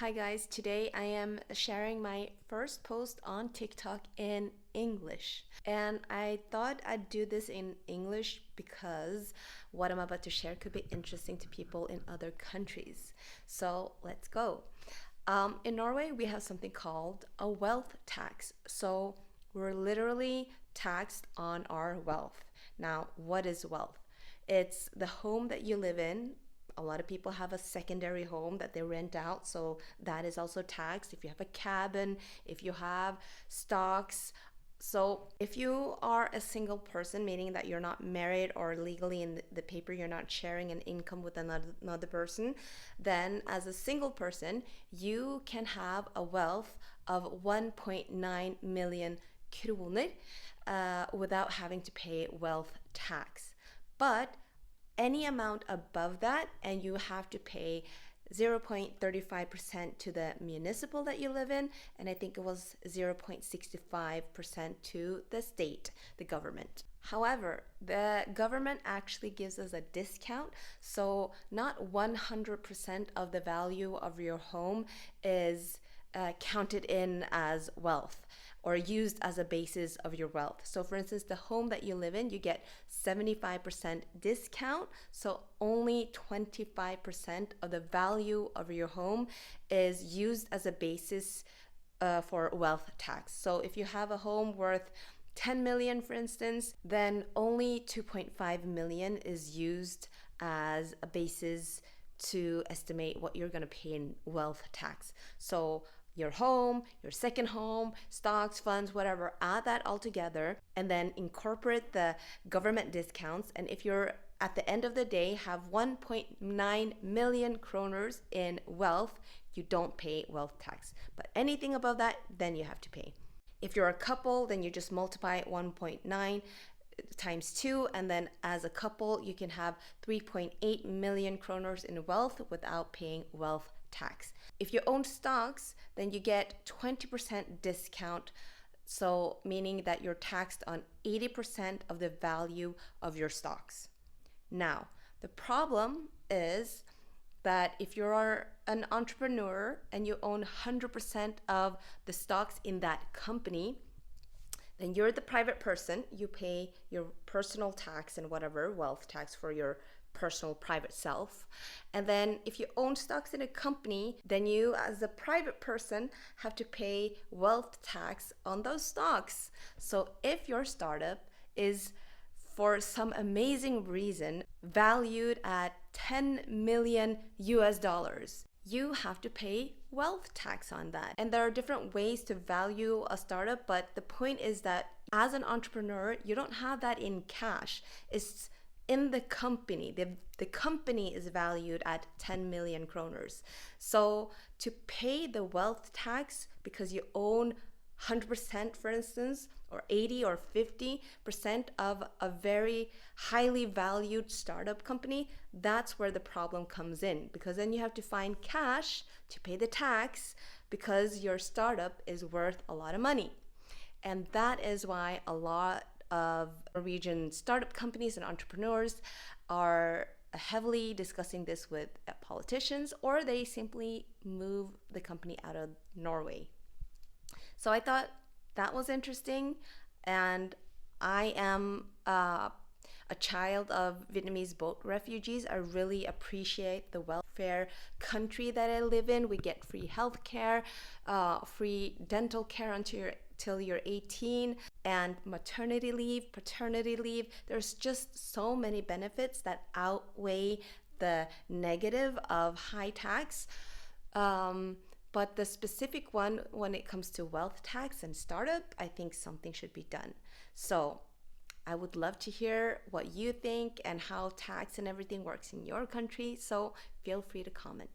Hi guys, today I am sharing my first post on TikTok in English. And I thought I'd do this in English because what I'm about to share could be interesting to people in other countries. So let's go. In Norway, we have something called a wealth tax. So we're literally taxed on our wealth. Now, what is wealth? It's the home that you live in. A lot of people have a secondary home that they rent out, so that is also taxed. If you have a cabin, if you have stocks. So if you are a single person, meaning that you're not married or legally in the paper, you're not sharing an income with another person, then as a single person, you can have a wealth of 1.9 million kroner without having to pay wealth tax. But any amount above that, and you have to pay 0.35% to the municipal that you live in, and I think it was 0.65% to the state, the government. However, the government actually gives us a discount, so not 100% of the value of your home is counted in as wealth or used as a basis of your wealth. So for instance, the home that you live in, you get 75% discount. So only 25% of the value of your home is used as a basis for wealth tax. So if you have a home worth 10 million, for instance, then only 2.5 million is used as a basis to estimate what you're going to pay in wealth tax. So your home, your second home, stocks, funds, whatever, add that all together and then incorporate the government discounts. And if you're at the end of the day have 1.9 million kroners in wealth, you don't pay wealth tax. But anything above that, then you have to pay. If you're a couple, then you just multiply 1.9 times 2, and then as a couple you can have 3.8 million kroners in wealth without paying wealth tax. If you own stocks, then you get 20% discount, so meaning that you're taxed on 80% of the value of your stocks. Now, the problem is that if you're an entrepreneur and you own 100% of the stocks in that company, then you're the private person, you pay your personal tax and whatever wealth tax for your personal private self. And then if you own stocks in a company, then you as a private person have to pay wealth tax on those stocks. So if your startup is for some amazing reason valued at 10 million US dollars, you have to pay wealth tax on that. And there are different ways to value a startup, but the point is that as an entrepreneur, you don't have that in cash. It's in the company. The company is valued at 10 million kroners. So to pay the wealth tax because you own 100%, for instance, or 80 or 50% of a very highly valued startup company, that's where the problem comes in, because then you have to find cash to pay the tax because your startup is worth a lot of money. And that is why a lot of Norwegian startup companies and entrepreneurs are heavily discussing this with politicians, or they simply move the company out of Norway. So I thought that was interesting, and I am a child of Vietnamese boat refugees. I really appreciate the welfare country that I live in. We get free health care, free dental care until you're 18, and maternity leave, paternity leave. There's just so many benefits that outweigh the negative of high tax. But the specific one, when it comes to wealth tax and startup, I think something should be done. So I would love to hear what you think and how tax and everything works in your country. So feel free to comment.